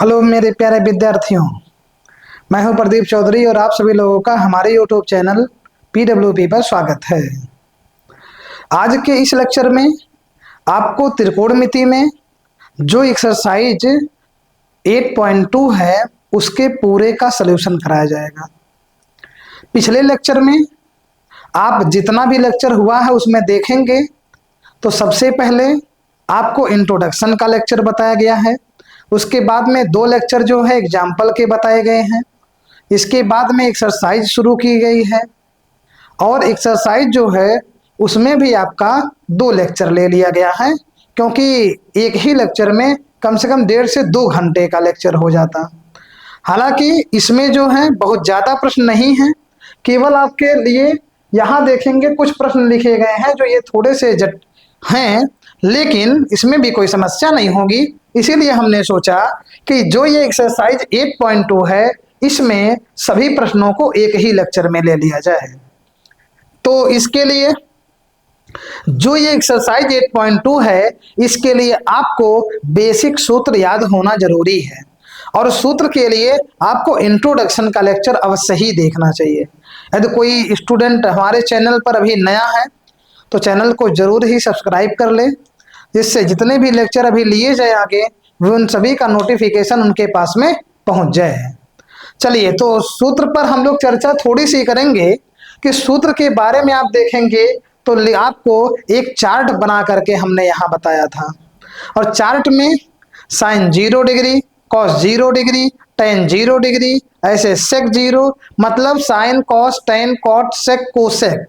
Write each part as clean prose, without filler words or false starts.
Hello मेरे प्यारे विद्यार्थियों, मैं हूं प्रदीप चौधरी और आप सभी लोगों का हमारे यूट्यूब चैनल PWP पर स्वागत है। आज के इस लेक्चर में आपको त्रिकोणमिति में जो एक्सरसाइज 8.2 है उसके पूरे का सलूशन कराया जाएगा। पिछले लेक्चर में आप जितना भी लेक्चर हुआ है उसमें देखेंगे तो सबसे पहले आपको इंट्रोडक्शन का लेक्चर बताया गया है, उसके बाद में 2 लेक्चर जो है एग्जाम्पल के बताए गए हैं, इसके बाद में एक्सरसाइज शुरू की गई है और एक्सरसाइज जो है उसमें भी आपका 2 लेक्चर ले लिया गया है, क्योंकि एक ही लेक्चर में कम से कम 1.5 से 2 घंटे का लेक्चर हो जाता। हालांकि इसमें जो है बहुत ज़्यादा प्रश्न नहीं है, केवल आपके लिए यहाँ देखेंगे कुछ प्रश्न लिखे गए हैं जो ये थोड़े से जट हैं, लेकिन इसमें भी कोई समस्या नहीं होगी। इसीलिए हमने सोचा कि जो ये एक्सरसाइज 8.2 है इसमें सभी प्रश्नों को एक ही लेक्चर में ले लिया जाए। तो इसके लिए जो ये एक्सरसाइज 8.2 है इसके लिए आपको बेसिक सूत्र याद होना जरूरी है और सूत्र के लिए आपको इंट्रोडक्शन का लेक्चर अवश्य ही देखना चाहिए। यदि कोई स्टूडेंट हमारे चैनल पर अभी नया है तो चैनल को जरूर ही सब्सक्राइब कर ले, जिससे जितने भी लेक्चर अभी लिए जाए आगे वो उन सभी का नोटिफिकेशन उनके पास में पहुंच जाए। चलिए, तो सूत्र पर हम लोग चर्चा थोड़ी सी करेंगे कि सूत्र के बारे में आप देखेंगे तो आपको एक चार्ट बना करके हमने यहाँ बताया था और चार्ट में sine 0 degree, cos 0 degree, tan 0 degree, ऐसे सेक 0, मतलब sine cos tan cot sec cosec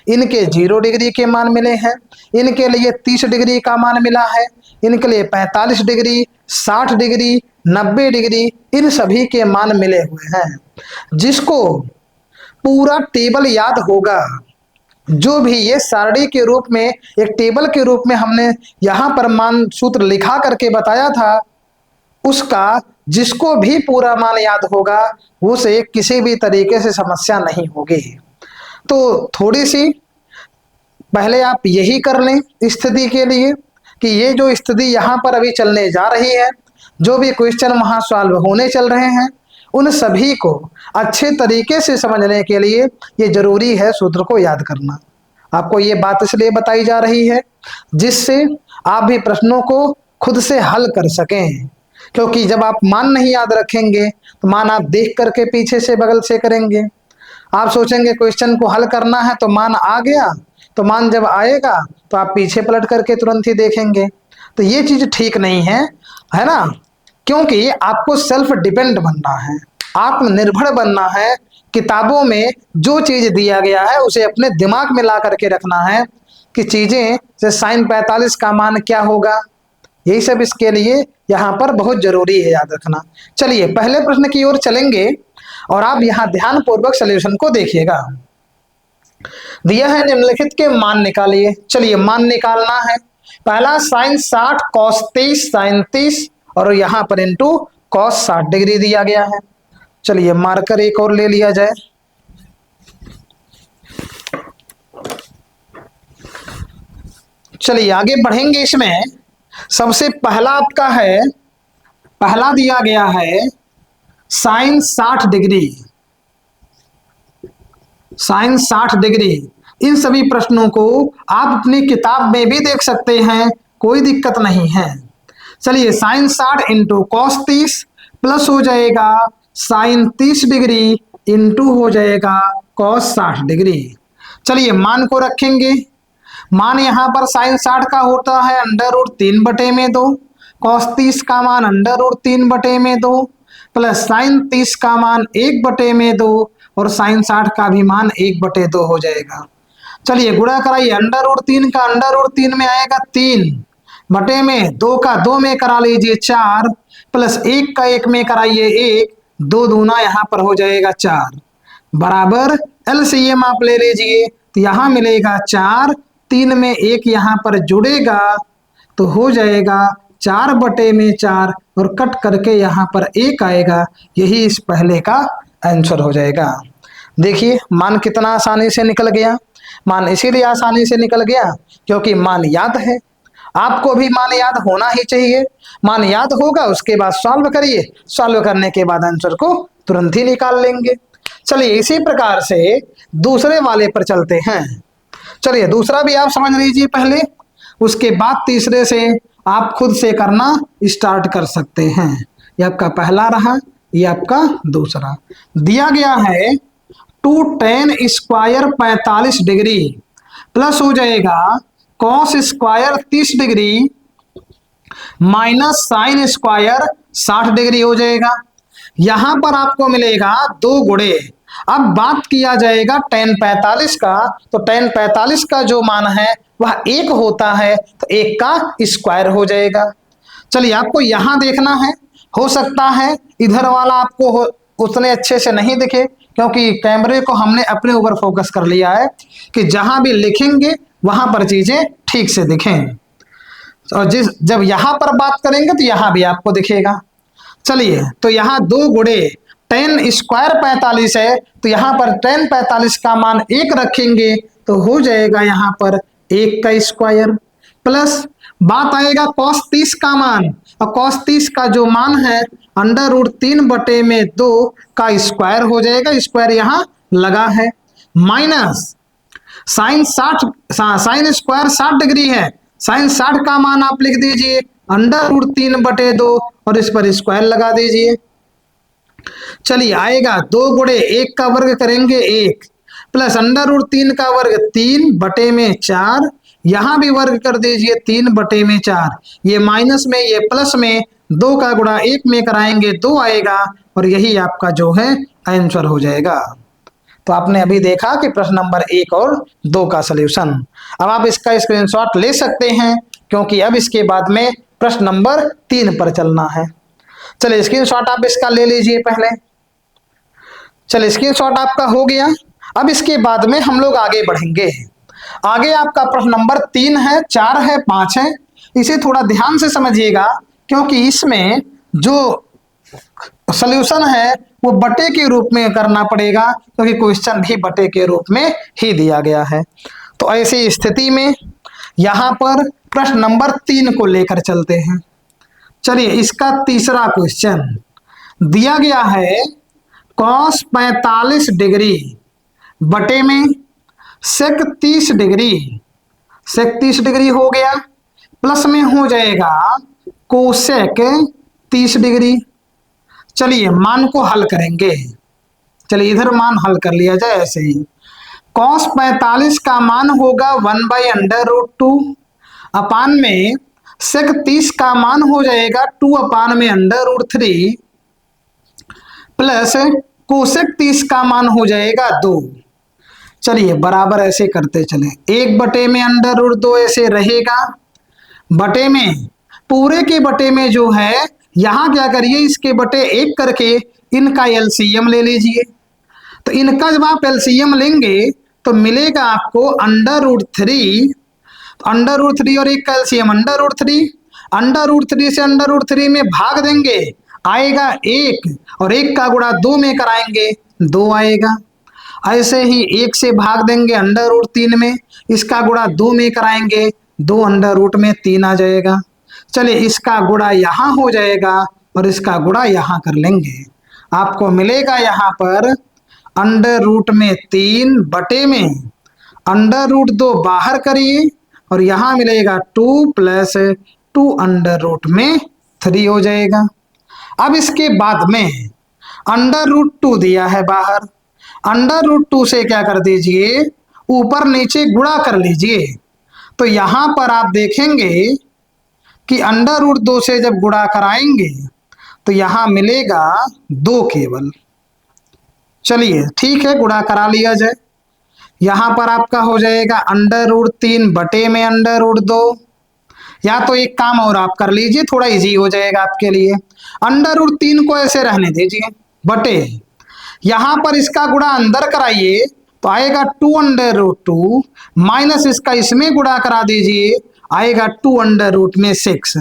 इनके 0 डिग्री के मान मिले हैं। इनके लिए 30 डिग्री का मान मिला है, इनके लिए 45 डिग्री, 60 डिग्री, 90 डिग्री, इन सभी के मान मिले हुए हैं। जिसको पूरा टेबल याद होगा, जो भी ये सारणी के रूप में एक टेबल के रूप में हमने यहाँ पर मान सूत्र लिखा करके बताया था, उसका जिसको भी पूरा मान याद होगा उसे किसी भी तरीके से समस्या नहीं होगी। तो थोड़ी सी पहले आप यही कर लें स्थिति के लिए कि ये जो स्थिति यहाँ पर अभी चलने जा रही है, जो भी क्वेश्चन वहाँ सॉल्व होने चल रहे हैं, उन सभी को अच्छे तरीके से समझने के लिए ये जरूरी है सूत्र को याद करना। आपको ये बात इसलिए बताई जा रही है जिससे आप भी प्रश्नों को खुद से हल कर सकें, क्योंकि जब आप मान नहीं याद रखेंगे तो मान आप देख करके पीछे से बगल से करेंगे। आप सोचेंगे क्वेश्चन को हल करना है तो मान आ गया, तो मान जब आएगा तो आप पीछे पलट करके तुरंत ही देखेंगे, तो ये चीज ठीक नहीं है ना। क्योंकि आपको सेल्फ डिपेंड बनना है, आत्मनिर्भर बनना है। किताबों में जो चीज दिया गया है उसे अपने दिमाग में ला करके रखना है कि चीजें जैसे साइन 45 का मान क्या होगा, यही सब इसके लिए यहाँ पर बहुत जरूरी है याद रखना। चलिए पहले प्रश्न की ओर चलेंगे और आप यहाँ ध्यान पूर्वक सॉल्यूशन को देखिएगा। दिया है निम्नलिखित के मान निकालिए। चलिए मान निकालना है। पहला साइन 60 कॉस 30 साइन 30 और यहाँ पर इंटू कॉस 60 डिग्री दिया गया है। चलिए मार्कर एक और ले लिया जाए। चलिए आगे बढ़ेंगे। इसमें सबसे पहला आपका है, पहला दिया गया है साइन 60 डिग्री, साइन 60 डिग्री। इन सभी प्रश्नों को आप अपनी किताब में भी देख सकते हैं, कोई दिक्कत नहीं है। चलिए साइन 60 इंटू कॉस 30 प्लस हो जाएगा साइन 30 डिग्री इंटू हो जाएगा कॉस 60 डिग्री। चलिए मान को रखेंगे। मान यहाँ पर साइन 60 का होता है √3/2, कॉस 30 का मान √3/2 प्लस साइन 30 का मान 1/2 और साइन 60 का भी मान 1/2 हो जाएगा। चलिए गुणा कराइए। √3 का √3 में आएगा 3 बटे में 2 का 2 में करा लीजिए 4 प्लस 1 का 1 में कराइए 1, 2 दूना यहाँ पर हो जाएगा 4 बराबर LCM आप ले लीजिए तो यहाँ मिलेगा 4, 3 में 1 यहाँ पर जुड़ेगा तो हो जाएगा 4/4 और कट करके यहाँ पर 1 आएगा। यही इस पहले का आंसर हो जाएगा। देखिए मान कितना आसानी से निकल गया। मान इसीलिए आसानी से निकल गया क्योंकि मान याद है आपको भी मान याद होना ही चाहिए। मान याद होगा, उसके बाद सॉल्व करिए, सॉल्व करने के बाद आंसर को तुरंत ही निकाल लेंगे। चलिए इसी प्रकार से दूसरे वाले पर चलते हैं। चलिए दूसरा भी आप समझ लीजिए पहले, उसके बाद तीसरे से आप खुद से करना स्टार्ट कर सकते हैं। ये आपका पहला रहा, ये आपका दूसरा। दिया गया है 2tan स्क्वायर 45 डिग्री प्लस हो जाएगा cos square 30 degree minus sine square 60 degree हो जाएगा। यहां पर आपको मिलेगा 2 गुणे। अब बात किया जाएगा tan 45 का, तो tan 45 का जो मान है वह 1 होता है, तो 1 का स्क्वायर हो जाएगा। चलिए आपको यहां देखना है, हो सकता है इधर वाला आपको उतने अच्छे से नहीं दिखे, क्योंकि कैमरे को हमने अपने ऊपर फोकस कर लिया है कि जहां भी लिखेंगे वहां पर चीजें ठीक से दिखें। और जब यहां पर बात करेंगे तो यहां भी आपको दिखेगा। चलिए तो यहाँ 2 गुणे tan स्क्वायर 45 है, तो यहाँ पर tan 45 का मान 1 रखेंगे तो हो जाएगा यहाँ पर 1 का स्क्वायर, प्लस बात आएगा cos 30 का मान, और cos 30 का जो मान है √3/2 का स्क्वायर हो जाएगा, स्क्वायर यहाँ लगा है, माइनस साइन स्क्वायर 60 डिग्री है, साइन 60 का मान आप लिख दीजिए √3/2 और इस पर स्क्वायर लगा दीजिए। चलिए आएगा 2 गुणे 1 का वर्ग करेंगे 1 प्लस √3 का वर्ग 3/4, यहां भी वर्ग कर दीजिए 3/4, ये माइनस में ये प्लस में, 2 का गुणा 1 में कराएंगे 2 आएगा, और यही आपका जो है आंसर हो जाएगा। तो आपने अभी देखा कि प्रश्न नंबर 1 और 2 का सलूशन। अब आप इसका स्क्रीनशॉट ले सकते हैं, क्योंकि अब इसके बाद में प्रश्न नंबर 3 पर चलना है। चलिए स्क्रीनशॉट आप इसका ले लीजिए पहले। चलिए स्क्रीनशॉट आपका हो गया। अब इसके बाद में हम लोग आगे बढ़ेंगे। आगे आपका प्रश्न नंबर 3 है, 4 है, 5 है। इसे थोड़ा ध्यान से समझिएगा, क्योंकि इसमें जो सॉल्यूशन है वो बटे के रूप में करना पड़ेगा, क्योंकि क्वेश्चन भी बटे के रूप में ही दिया गया है। तो ऐसी स्थिति में यहां पर प्रश्न नंबर 3 को लेकर चलते हैं। चलिए इसका तीसरा क्वेश्चन दिया गया है cos 45 डिग्री बटे में sec 30 डिग्री, sec 30 डिग्री हो गया, प्लस में हो जाएगा कोसेक 30 डिग्री। चलिए मान को हल करेंगे। चलिए इधर मान हल कर लिया जाए ऐसे ही। cos 45 का मान होगा 1/√2 अपान में sec 30 का मान हो जाएगा 2/√3 प्लस कोसेक 30 का मान हो जाएगा 2। चलिए बराबर ऐसे करते चले, 1/√2 ऐसे रहेगा, बटे में पूरे के बटे में जो है यहां क्या करिए, इसके बटे 1 करके इनका एलसीएम ले लीजिए। तो इनका जब आप एलसीएम लेंगे तो मिलेगा आपको √3, √3 और 1 का एलसीएम √3, √3 से √3 में भाग देंगे आएगा 1, और 1 का गुणा 2 में कराएंगे 2 आएगा। ऐसे ही 1 से भाग देंगे √3 में, इसका गुणा 2 में कराएंगे 2√3 आ जाएगा। चलिए इसका गुणा यहाँ हो जाएगा और इसका गुणा यहाँ कर लेंगे, आपको मिलेगा यहाँ पर √3 बटे में √2 बाहर करिए और यहाँ मिलेगा 2 प्लस 2√3 हो जाएगा। अब इसके बाद में √2 दिया है बाहर, √2 से क्या कर दीजिए, ऊपर नीचे गुणा कर लीजिए। तो यहां पर आप देखेंगे कि √2 से जब गुणा कराएंगे तो यहां मिलेगा 2 केवल। चलिए ठीक है, गुणा करा लिया जाए। यहां पर आपका हो जाएगा √3 बटे में √2, या तो एक काम और आप कर लीजिए, थोड़ा इजी हो जाएगा आपके लिए। √3 को ऐसे रहने दीजिए बटे, यहां पर इसका गुणा अंदर कराइए तो आएगा 2√2 माइनस इसका इसमें गुणा करा दीजिए, आएगा 2√6।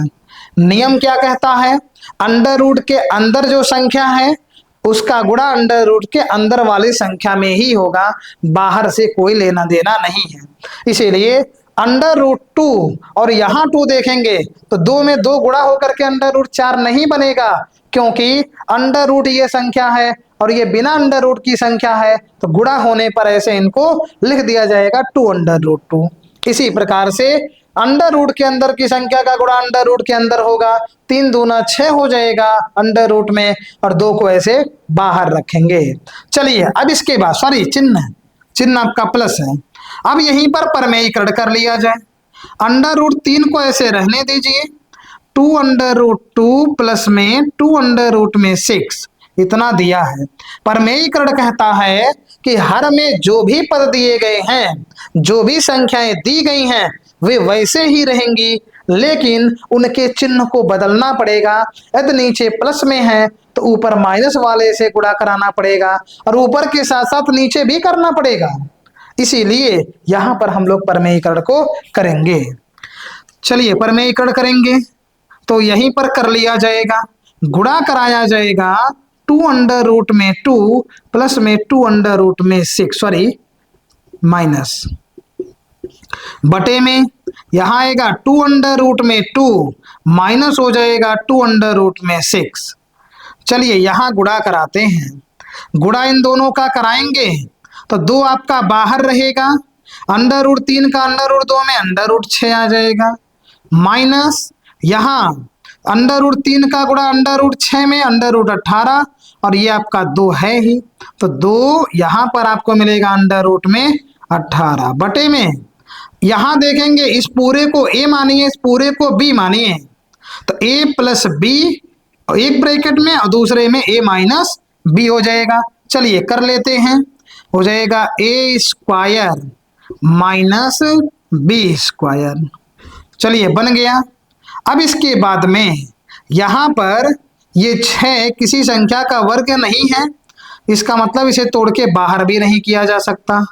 नियम क्या कहता है, अंडर के अंदर जो संख्या है उसका गुणा अंडर के अंदर वाली संख्या में ही होगा, बाहर से कोई लेना देना नहीं है। इसीलिए √2 और यहाँ 2 देखेंगे तो 2 में 2 गुणा होकर के √4 नहीं बनेगा, क्योंकि अंडर रूट ये संख्या है और ये बिना अंडर रूट की संख्या है, तो गुणा होने पर ऐसे इनको लिख दिया जाएगा 2√2। इसी प्रकार से अंडर रूट के अंदर की संख्या का गुणा अंडर रूट के अंदर होगा, 3 दूना 6 हो जाएगा अंडर रूट में, और 2 को ऐसे बाहर रखेंगे। चलिए अब इसके बाद सॉरी चिन्ह आपका प्लस है। अब यहीं पर परमेयीकरण कर लिया जाए। √3 को ऐसे रहने दीजिए, 2√2 प्लस में 2√6 इतना दिया है। परमेयीकरण कहता है कि हर में जो भी पद दिए गए हैं, जो भी संख्याएं दी गई हैं, वे वैसे ही रहेंगी, लेकिन उनके चिन्ह को बदलना पड़ेगा। यदि नीचे प्लस में है तो ऊपर माइनस वाले से गुणा कराना पड़ेगा, और ऊपर के साथ साथ नीचे भी करना पड़ेगा। इसीलिए यहां पर हम लोग परमेयीकरण को करेंगे। चलिए परमेयीकरण करेंगे तो यहीं पर कर लिया जाएगा, गुणा कराया जाएगा 2√2 प्लस में 2√6 सॉरी माइनस बटे में यहां आएगा 2√2 माइनस हो जाएगा 2√6। चलिए यहां गुणा कराते हैं। गुणा इन दोनों का कराएंगे तो 2 आपका बाहर रहेगा, √3 का √2 में √6 आ जाएगा, माइनस यहाँ √3 का गुणा √6 में √18, और ये आपका 2 है ही, तो 2 यहाँ पर आपको मिलेगा √18 बटे में यहाँ देखेंगे इस पूरे को a मानिए, इस पूरे को b मानिए, तो a प्लस b एक ब्रैकेट में और दूसरे में a माइनस b हो जाएगा। चलिए कर लेते हैं, हो जाएगा a² माइनस b²। चलिए बन गया। अब इसके बाद में यहाँ पर ये 6 किसी संख्या का वर्ग नहीं है, इसका मतलब इसे तोड़ के बाहर भी नहीं किया जा सकता।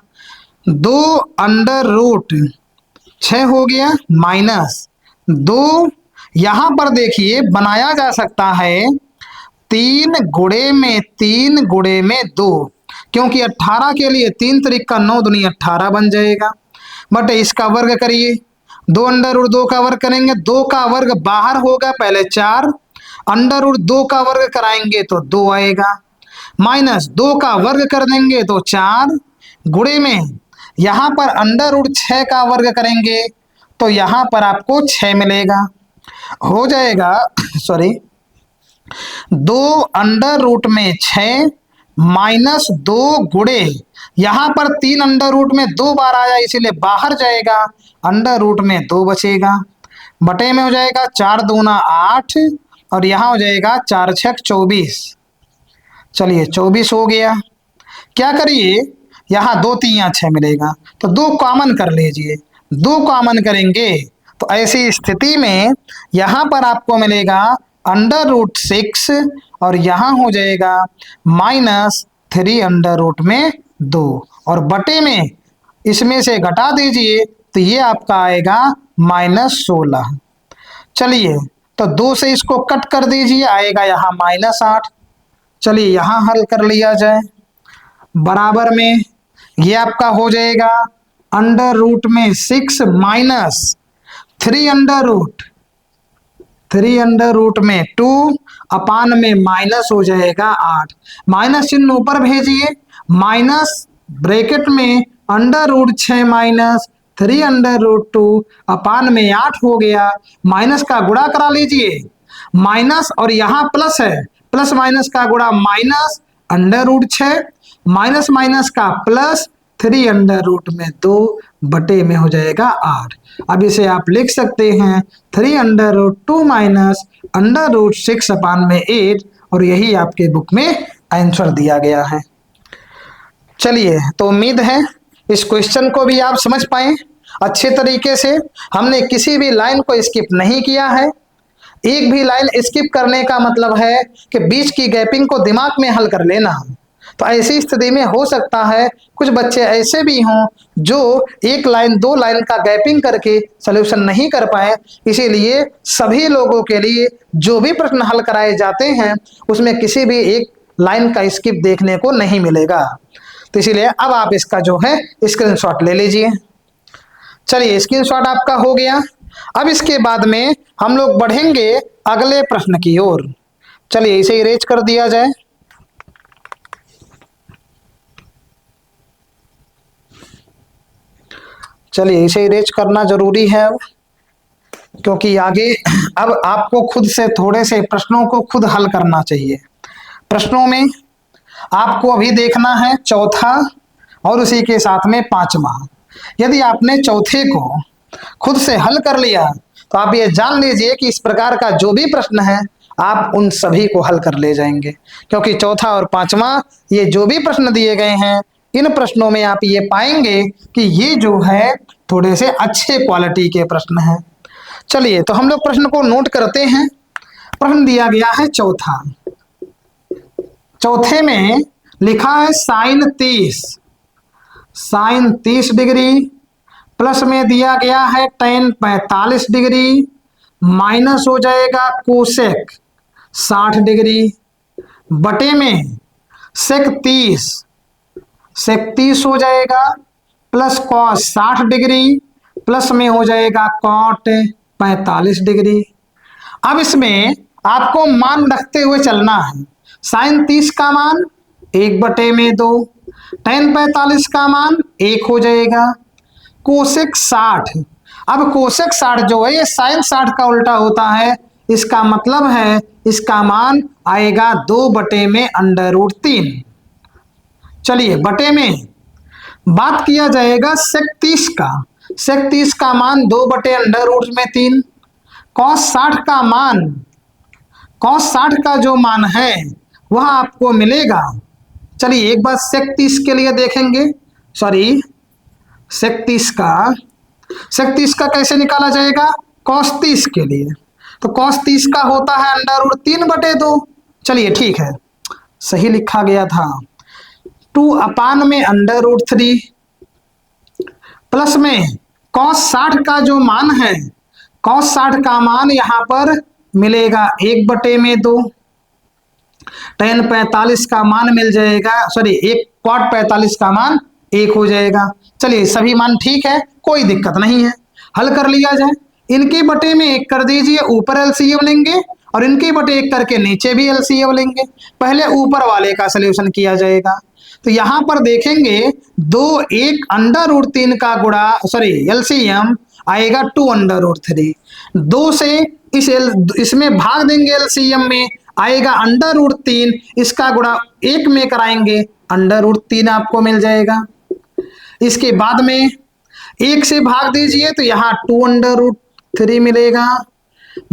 2√6 हो गया माइनस 2, यहाँ पर देखिए बनाया जा सकता है 3 गुणे में 3 गुणे में 2, क्योंकि 18 के लिए 3 त्रिक का 9 दूनी 18 बन जाएगा, बट इसका वर्ग करिए, 2√2 का वर्ग करेंगे, 2 का वर्ग बाहर होगा पहले 4, √2 का वर्ग कराएंगे तो 2 आएगा, माइनस 2 का वर्ग कर देंगे तो 4, गुणे में यहाँ पर √6 का वर्ग करेंगे तो यहाँ पर आपको 6 मिलेगा, हो जाएगा सॉरी 2√6 माइनस 2 गुणे यहाँ पर 3 अंडर रूट में 2 बार आया इसीलिए बाहर जाएगा, √2 में 2 बचेगा, बटे में हो जाएगा 4 दूना 8 और यहाँ हो जाएगा 4 6 24। चलिए 24 हो गया। क्या करिए यहाँ 2 3 6 मिलेगा तो 2 कॉमन कर लीजिए, 2 कॉमन करेंगे तो ऐसी स्थिति में यहाँ पर आपको मिलेगा √6 और यहाँ हो जाएगा -3 में 2 और बटे में इसमें से घटा दीजिए तो ये आपका आएगा -16। चलिए तो 2 से इसको कट कर दीजिए, आएगा यहाँ -8। चलिए यहाँ हल कर लिया जाए, बराबर में ये आपका हो जाएगा √6 माइनस 3 में 2 अपान में माइनस हो जाएगा 8, माइनस चिन्ह ऊपर भेजिए, माइनस ब्रैकेट में √6 माइनस 3√2 अपान में 8 हो गया, माइनस का गुणा करा लीजिए, माइनस और यहाँ प्लस है, प्लस माइनस का गुणा माइनस √6 माइनस माइनस का प्लस 3 में 2 बटे में हो जाएगा 8। अब इसे आप लिख सकते हैं 3 माइनस √6 अपान में 8 और यही आपके बुक में आंसर दिया गया है। चलिए तो उम्मीद है इस क्वेश्चन को भी आप समझ पाए अच्छे तरीके से। हमने किसी भी लाइन को स्किप नहीं किया है, एक भी लाइन स्किप करने का मतलब है कि बीच की गैपिंग को दिमाग में हल कर लेना। तो ऐसी स्थिति में हो सकता है कुछ बच्चे ऐसे भी हों जो 1 लाइन 2 लाइन का गैपिंग करके सॉल्यूशन नहीं कर पाए, इसीलिए सभी लोगों के लिए जो भी प्रश्न हल कराए जाते हैं उसमें किसी भी एक लाइन का स्किप देखने को नहीं मिलेगा। तो इसीलिए अब आप इसका जो है स्क्रीनशॉट ले लीजिए। चलिए स्क्रीनशॉट आपका हो गया। अब इसके बाद में हम लोग बढ़ेंगे अगले प्रश्न की ओर। चलिए इसे इरेज कर दिया जाए। चलिए इसे इरेज करना जरूरी है अब, क्योंकि आगे अब आपको खुद से थोड़े से प्रश्नों को खुद हल करना चाहिए। प्रश्नों में आपको अभी देखना है चौथा और उसी के साथ में पांचवा। यदि आपने चौथे को खुद से हल कर लिया तो आप ये जान लीजिए कि इस प्रकार का जो भी प्रश्न है आप उन सभी को हल कर ले जाएंगे, क्योंकि चौथा और पांचवा ये जो भी प्रश्न दिए गए हैं इन प्रश्नों में आप ये पाएंगे कि ये जो है थोड़े से अच्छे क्वालिटी के प्रश्न हैं। चलिए तो हम लोग प्रश्न को नोट करते हैं। प्रश्न दिया गया है चौथा। चौथे में लिखा है साइन 30 डिग्री प्लस में दिया गया है टेन 45 डिग्री माइनस हो जाएगा कोसेक 60 डिग्री बटे में सेक 30 हो जाएगा प्लस कॉस 60 डिग्री प्लस में हो जाएगा कॉट 45 डिग्री। अब इसमें आपको मान रखते हुए चलना है। साइन 30 का मान 1/2, टेन 45 का मान 1 हो जाएगा, कोसेक 60। अब कोसेक 60 जो है ये साइन 60 का उल्टा होता है, इसका मतलब है इसका मान आएगा 2/√3। चलिए बटे में बात किया जाएगा सेक 30 का। सेक 30 का मान 2/√3। कॉस 60 का जो मान है वह आपको मिलेगा। चलिए एक बार सेक 30 के लिए देखेंगे। सेक 30 का कैसे निकाला जाएगा? कॉस 30 के लिए तो कॉस 30 का होता है √3/2। चलिए ठीक है, सही लिखा गया था। 2/√3 प्लस में कॉस 60 का जो मान है, कॉस 60 का मान यहां पर मिलेगा 1/2। टेन 45 का मान मिल जाएगा, एक कॉट 45 का मान 1 हो जाएगा। चलिए सभी मान ठीक है, कोई दिक्कत नहीं है, हल कर लिया जाए। इनके बटे में 1 कर दीजिए, ऊपर एलसीएम लेंगे और इनके बटे 1 करके नीचे भी एलसीएम लेंगे। पहले ऊपर वाले का सलूशन किया जाएगा तो यहां पर देखेंगे 1 का गुणा एलसीएम आएगा 2√3। 2 से इसमें भाग देंगे, एलसीएम में आएगा √3, इसका गुणा 1 में कराएंगे √3 आपको मिल जाएगा। इसके बाद में 1 से भाग दीजिए तो यहाँ 2√3 मिलेगा,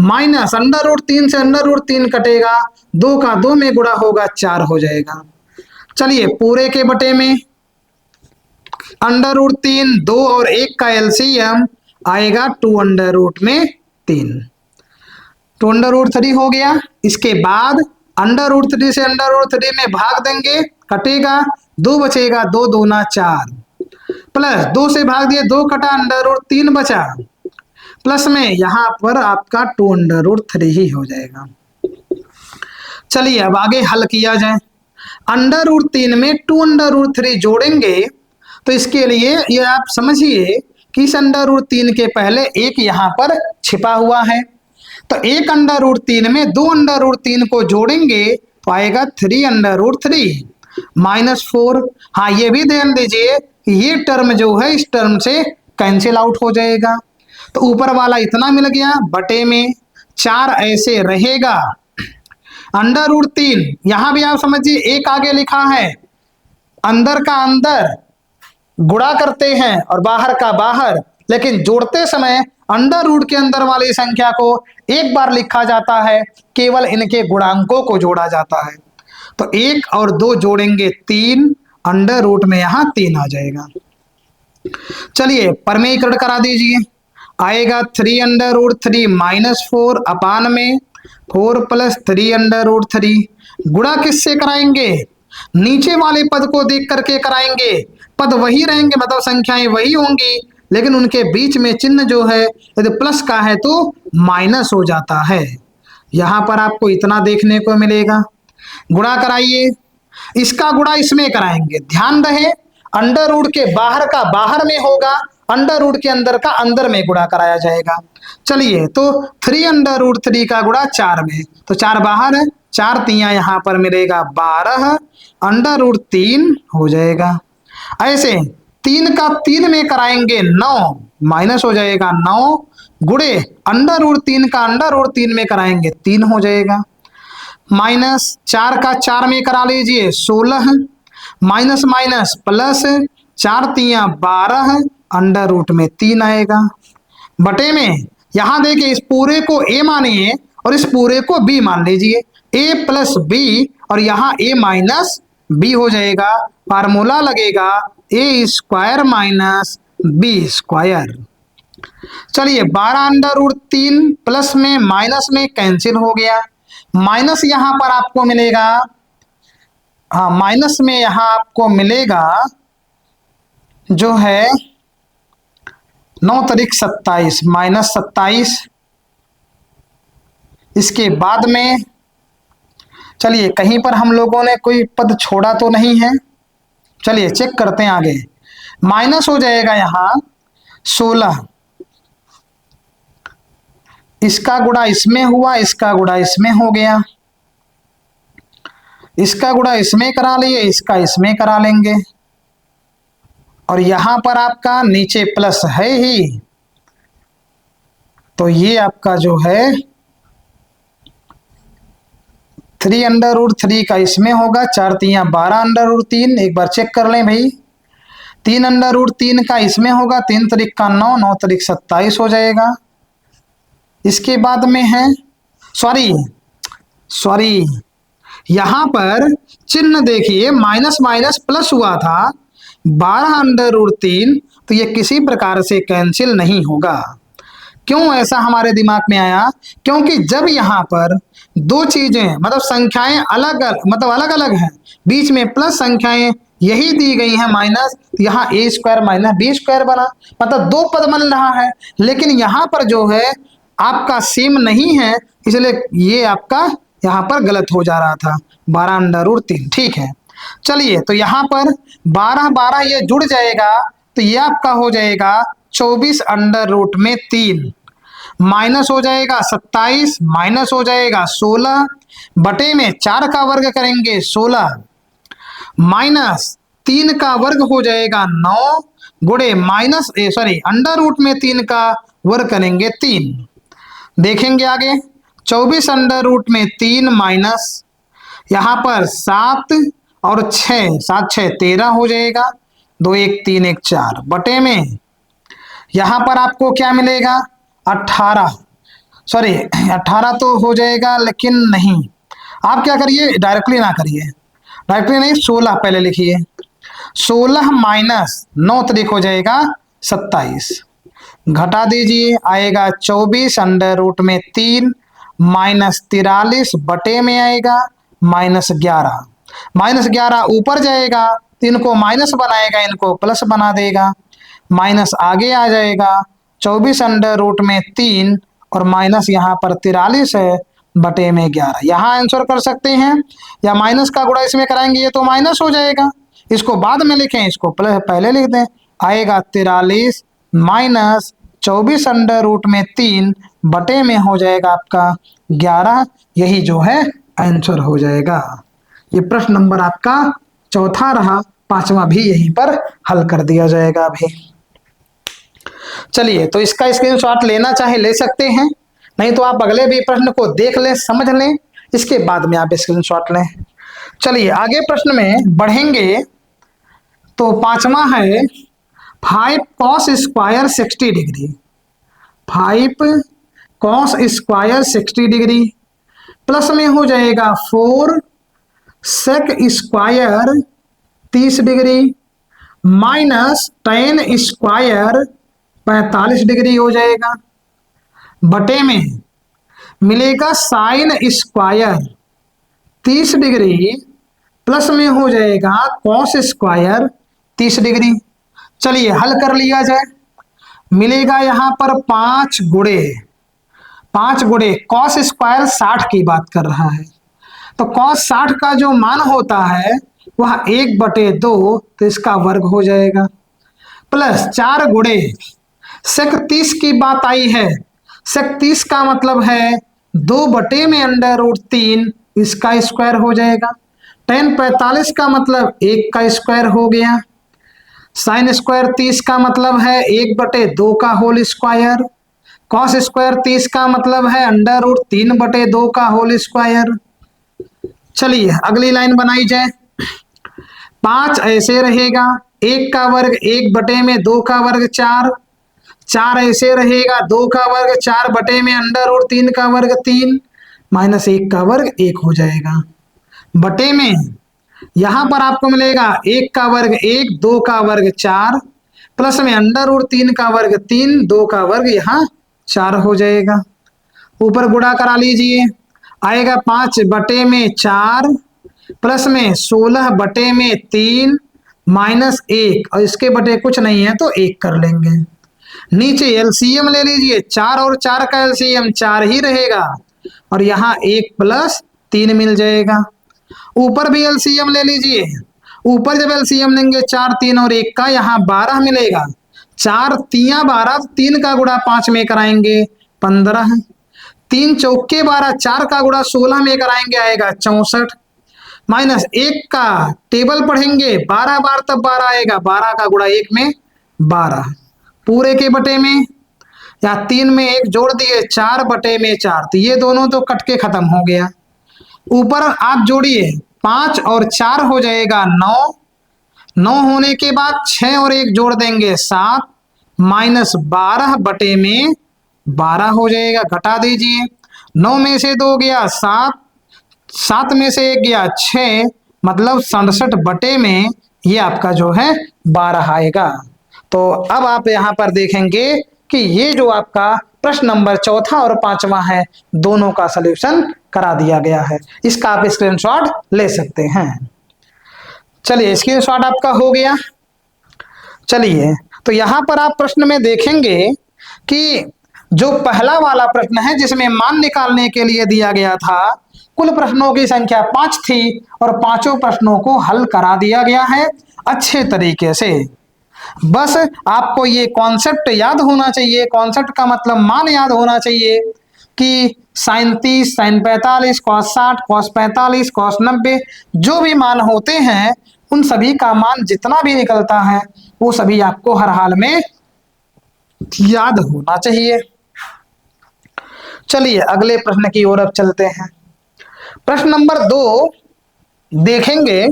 माइनस √3 से √3 कटेगा, 2 का 2 में गुणा होगा 4 हो जाएगा। चलिए पूरे के बटे में √3, 2 और 1 का एलसीएम आएगा 2√3। 2√3 हो गया। इसके बाद √3 से √3 में भाग देंगे, कटेगा, 2 बचेगा, 2 दूना 4, प्लस 2 से भाग दिए 2 कटा, √3 बचा, प्लस में यहां पर आपका 2√3 ही हो जाएगा। चलिए अब आगे हल किया जाए। √3 में 2√3 जोड़ेंगे तो इसके लिए ये आप समझिए कि इस √3 के पहले 1 यहां पर छिपा हुआ है, तो 1 √3 में 2 √3 को जोड़ेंगे तो आएगा 3 -4। हाँ ये भी ध्यान दीजिए ये टर्म जो है इस टर्म से कैंसिल आउट हो जाएगा, तो ऊपर वाला इतना मिल गया, बटे में 4 ऐसे रहेगा। √3 यहां भी आप समझिए 1 आगे लिखा है, अंदर का अंदर गुणा करते हैं और बाहर का बाहर, लेकिन जोड़ते समय √ के अंदर वाली संख्या को एक बार लिखा जाता है, केवल इनके गुणांकों को जोड़ा जाता है। तो 1 और 2 जोड़ेंगे 3, √ में यहां 3 आ जाएगा। चलिए परमीकरण करा दीजिए, आएगा 3 -4 अपान में 4 + 3 गुणा किससे कराएंगे? नीचे वाले पद को देख करके कराएंगे, पद वही रहेंगे, मतलब संख्याएं वही होंगी, लेकिन उनके बीच में चिन्ह जो है यदि प्लस का है तो माइनस हो जाता है। यहां पर आपको इतना देखने को मिलेगा। गुणा कराइए, इसका गुणा इसमें कराएंगे, ध्यान रहे √ के बाहर का बाहर में होगा अंडर रूट के अंदर का अंदर में गुणा कराया जाएगा। चलिए, तो 3√3 का गुणा 4 में, तो 4 बाहर है, 4 तिया यहाँ पर मिलेगा 12, √3 हो जाएगा। ऐसे 3 का 3 में कराएंगे 9, माइनस हो जाएगा 9, गुणे √3 का √3 में कराएंगे 3 हो जाएगा, माइनस 4 का 4 में करा लीजिए 16, माइनस माइनस प्लस, 4 तिया 12, अंडर रूट में 3 आएगा, बटे में यहां देखिए इस पूरे को a मानिए और इस पूरे को b मान लीजिए, a प्लस बी और यहाँ a माइनस b हो जाएगा। फार्मूला लगेगा a² माइनस b²। चलिए 12√3 प्लस में माइनस में कैंसिल हो गया, माइनस यहां पर आपको मिलेगा, हाँ माइनस में यहां आपको मिलेगा जो है 9 तारीख 27 माइनस 27। इसके बाद में चलिए कहीं पर हम लोगों ने कोई पद छोड़ा तो नहीं है, चलिए चेक करते हैं आगे। माइनस हो जाएगा यहाँ 16, इसका गुणा इसमें हुआ, इसका गुणा इसमें हो गया, इसका गुणा इसमें करा लिए, इसका इसमें करा लेंगे, और यहां पर आपका नीचे प्लस है ही, तो ये आपका जो है 3√3 का इसमें होगा, 4 तिया 12√3, एक बार चेक कर लें भाई, 3√3 का इसमें होगा, 3 तारीख का 9, 9 तारीख 27 हो जाएगा। इसके बाद में है सॉरी यहां पर चिन्ह देखिए, माइनस माइनस प्लस हुआ था, 12√3, तो ये किसी प्रकार से कैंसिल नहीं होगा। क्यों ऐसा हमारे दिमाग में आया? क्योंकि जब यहाँ पर दो चीजें मतलब संख्याएं अलग अलग हैं, बीच में प्लस संख्याएं यही दी गई हैं माइनस, यहाँ a² माइनस b² बना, मतलब दो पद बन रहा है, लेकिन यहाँ पर जो है आपका सेम नहीं है, इसलिए ये आपका यहाँ पर गलत हो जा रहा था 12√3। ठीक है, चलिए तो यहाँ पर 12 ये जुड़ जाएगा, तो ये आपका हो जाएगा 24√3, माइनस हो जाएगा 27, माइनस हो जाएगा 16, बटे में 4 का वर्ग करेंगे 16, माइनस 3 का वर्ग हो जाएगा 9, गुणे अंडर रूट में 3 का वर्ग करेंगे 3। देखेंगे आगे 24√3 माइनस यहाँ पर 7 और 6, 7 6 13 हो जाएगा, 2 1 3 1 4, बटे में यहाँ पर आपको क्या मिलेगा 18 तो हो जाएगा, लेकिन नहीं, आप क्या करिए डायरेक्टली ना करिए, डायरेक्टली नहीं 16 पहले लिखिए, 16 माइनस 9 तारीख हो जाएगा 27, घटा दीजिए आएगा 24√3 माइनस 43, बटे में आएगा -11, -11 ऊपर जाएगा तो इनको माइनस बनाएगा, इनको प्लस बना देगा, माइनस आगे आ जाएगा 24√3 और माइनस यहाँ पर 43 है, बटे में 11। यहाँ आंसर कर सकते हैं, या माइनस का गुणा इसमें कराएंगे ये तो माइनस हो जाएगा, इसको बाद में लिखें, इसको पहले लिख दें, आएगा 43 माइनस 24√3 बटे में हो जाएगा आपका 11, यही जो है आंसर हो जाएगा। ये प्रश्न नंबर आपका चौथा रहा, पांचवा भी यहीं पर हल कर दिया जाएगा अभी। चलिए तो इसका स्क्रीनशॉट लेना चाहे ले सकते हैं, नहीं तो आप अगले भी प्रश्न को देख लें, समझ लें, इसके बाद में आप स्क्रीनशॉट लें। चलिए आगे प्रश्न में बढ़ेंगे, तो पांचवा है 5 cos square 60 degree, 5 cos square 60 degree plus में हो जाएगा 4 sec square 30 degree minus tan square 45 degree हो जाएगा, बटे में मिलेगा sin स्क्वायर 30 डिग्री प्लस में हो जाएगा cos स्क्वायर 30 डिग्री। चलिए हल कर लिया जाए, मिलेगा यहाँ पर 5 गुणे cos स्क्वायर 60 की बात कर रहा है, तो cos 60 का जो मान होता है वह 1/2, तो इसका वर्ग हो जाएगा, प्लस 4 गुणे सेक 30 की बात आई है। सेक 30 का मतलब है 2 बटे में अंडर रूट 3, इसका स्क्वायर हो जाएगा। टेन 45 का मतलब 1 का स्क्वायर हो गया। साइन स्क्वायर 30 का मतलब है 1 बटे 2 का होल स्क्वायर। कॉस स्क्वायर 30 का मतलब है अंडर रूट 3 बटे 2 का होल स्क्वायर। चलिए अगली लाइन बनाई जाए। 5 ऐसे रहेगा, 1 का वर्ग 1 बटे में 2 का वर्ग 4। 4 ऐसे रहेगा, 2 का वर्ग 4 बटे में अंडर रूट 3 का वर्ग 3, माइनस 1 का वर्ग 1 हो जाएगा। बटे में यहां पर आपको मिलेगा 1 का वर्ग 1, 2 का वर्ग 4, प्लस में अंडर रूट 3 का वर्ग 3, 2 का वर्ग यहाँ 4 हो जाएगा। ऊपर गुणा करा लीजिए, आएगा 5 बटे में 4 प्लस में 16 बटे में 3 माइनस 1, और इसके बटे कुछ नहीं है तो 1 कर लेंगे। नीचे एलसीएम ले लीजिए, 4 और 4 का एलसीएम 4 ही रहेगा, और यहाँ 1 प्लस 3 मिल जाएगा। ऊपर भी एलसीएम ले लीजिए, ऊपर जब एलसीएम लेंगे 4 3 और 1 का, यहाँ 12 मिलेगा। 4 3 12, 3 का गुणा 5 में कराएंगे 15, 3 चौके 12, 4 का गुणा 16 में कराएंगे आएगा 64, माइनस 1 का टेबल पढ़ेंगे 12 बार तब 12 आएगा, 12 का गुणा 1 में 12, पूरे के बटे में या 3 में 1 जोड़ दिए 4 बटे में 4, तो ये दोनों तो कट के खत्म हो गया। ऊपर आप जोड़िए 5 और 4 हो जाएगा 9, 9 होने के बाद 6 और 1 जोड़ देंगे 7, माइनस 12 बटे में 12 हो जाएगा। घटा दीजिए, 9 में से 2 गया 7, 7 में से 1 गया 6, मतलब 67 बटे में ये आपका जो है 12 आएगा। तो अब आप यहाँ पर देखेंगे कि ये जो आपका प्रश्न नंबर चौथा और पांचवा है, दोनों का सलूशन करा दिया गया है। इसका आप स्क्रीनशॉट ले सकते हैं। चलिए स्क्रीनशॉट आपका हो गया। चलिए तो यहां पर आप प्रश्न में देखेंगे कि जो पहला वाला प्रश्न है जिसमें मान निकालने के लिए दिया गया था, कुल प्रश्नों की संख्या 5 थी और पांचों प्रश्नों को हल करा दिया गया है अच्छे तरीके से। बस आपको ये कॉन्सेप्ट याद होना चाहिए। कॉन्सेप्ट का मतलब मान याद होना चाहिए कि sine 30, sine 45, cos 60, cos 45, cos 90, जो भी मान होते हैं उन सभी का मान जितना भी निकलता है वो सभी आपको हर हाल में याद होना चाहिए। चलिए अगले प्रश्न की ओर अब चलते हैं। प्रश्न नंबर 2 देखेंगे,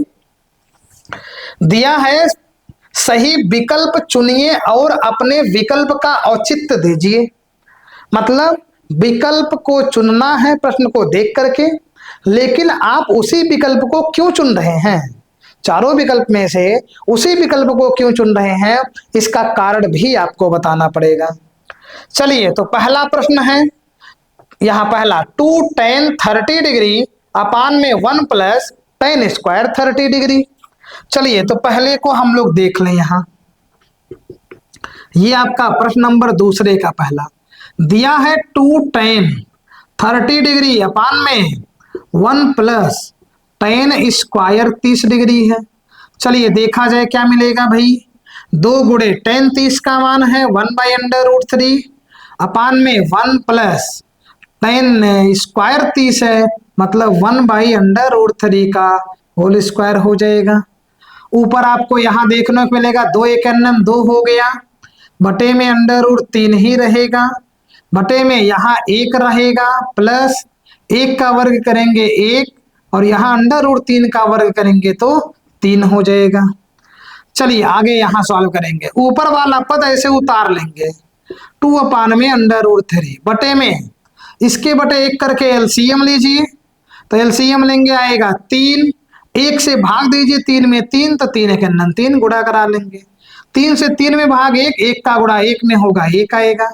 दिया है सही विकल्प चुनिए और अपने विकल्प का औचित्य दीजिए। मतलब विकल्प को चुनना है प्रश्न को देख करके, लेकिन आप उसी विकल्प को क्यों चुन रहे हैं, चारों विकल्प में से उसी विकल्प को क्यों चुन रहे हैं, इसका कारण भी आपको बताना पड़ेगा। चलिए तो पहला प्रश्न है, यहां पहला 2 tan 30 डिग्री अपान में 1 प्लस tan स्क्वायर 30 डिग्री। चलिए तो पहले को हम लोग देख लें। यहां ये आपका प्रश्न नंबर दूसरे का पहला दिया है 2 tan 30 डिग्री अपान में 1 प्लस tan स्क्वायर 30 डिग्री है। चलिए देखा जाए क्या मिलेगा भाई, 2 गुणे tan 30 का मान है 1/√3 अपान में 1 प्लस tan स्क्वायर 30 है, मतलब 1/√3 का होल स्क्वायर हो जाएगा। ऊपर आपको यहाँ देखने को मिलेगा 2 1 2 हो गया, बटे में √3 ही रहेगा, बटे में यहाँ 1 रहेगा, प्लस 1 का वर्ग करेंगे 1 और यहाँ √3 का वर्ग करेंगे तो 3 हो जाएगा। चलिए आगे यहाँ सॉल्व करेंगे। ऊपर वाला पद ऐसे उतार लेंगे, 2 अपान में √3 बटे में इसके बटे 1 करके एलसीएम लीजिए, तो एलसीएम लेंगे आएगा 3, 1 से भाग दीजिए 3 में 3, तो 3 1 3 गुणा करा लेंगे, 3 से 3 में भाग 1, 1 का गुणा 1 में होगा 1 आएगा,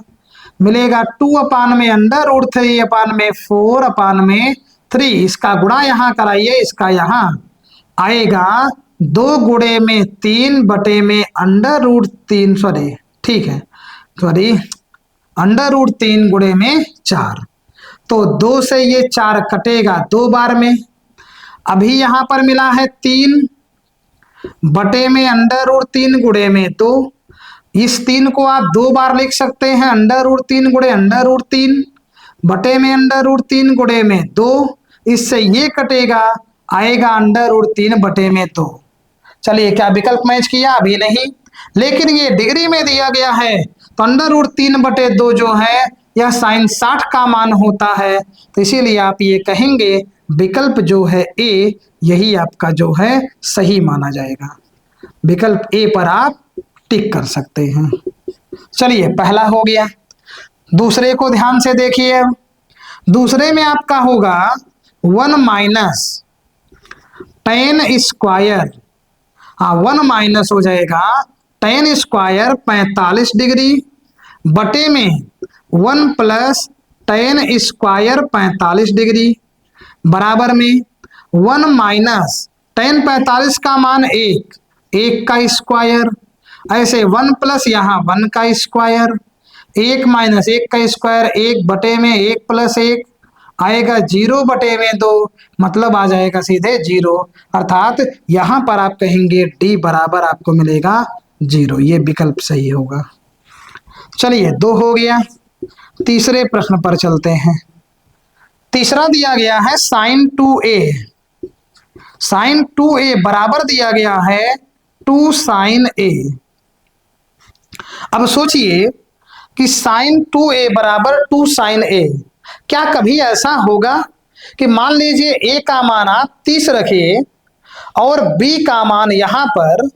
मिलेगा 2 अपान में √3 अपान में 4 अपान में 3, इसका गुणा यहाँ कराइए, इसका यहाँ आएगा 2 गुणे में 3 बटे में √3, सॉरी ठीक है, सॉरी √3 गुणे में 4, तो 2 से ये 4 कटेगा 2 बार में। अभी यहां पर मिला है 3 बटे में √3 गुणे में 2, इस 3 को आप 2 बार लिख सकते हैं, अंडर रूट 3 गुणे अंडर रूट 3 बटे में अंडर रूट 3 गुणे में 2। इससे ये कटेगा, आएगा अंडर रूट 3 बटे में 2। चलिए क्या विकल्प मैच किया? अभी नहीं, लेकिन ये डिग्री में दिया गया है तो अंडर रूट 3 बटे 2 जो है यह साइन 60 का मान होता है। तो इसीलिए आप ये कहेंगे विकल्प जो है ए, यही आपका जो है सही माना जाएगा। विकल्प ए पर आप टिक कर सकते हैं। चलिए पहला हो गया। दूसरे को ध्यान से देखिए। दूसरे में आपका होगा 1 माइनस टेन स्क्वायर, हाँ 1 माइनस हो जाएगा टेन स्क्वायर 45 डिग्री बटे में 1 प्लस टेन स्क्वायर 45 डिग्री बराबर में 1 माइनस टेन 45 का मान 1, 1 का स्क्वायर, ऐसे 1 प्लस यहाँ 1 का स्क्वायर, 1 माइनस 1 का स्क्वायर 1 बटे में 1 प्लस 1 आएगा 0 बटे में 2, मतलब आ जाएगा सीधे 0। अर्थात यहाँ पर आप कहेंगे डी बराबर आपको मिलेगा 0। ये विकल्प सही होगा। चलिए 2 हो गया। तीसरे प्रश्न पर चलते हैं। तीसरा दिया गया है साइन 2a। साइन 2a बराबर दिया गया है 2 साइन a। अब सोचिए कि साइन 2a बराबर 2 साइन a, क्या कभी ऐसा होगा कि मान लीजिए a का मान आप 30 रखिए और b का मान यहां पर,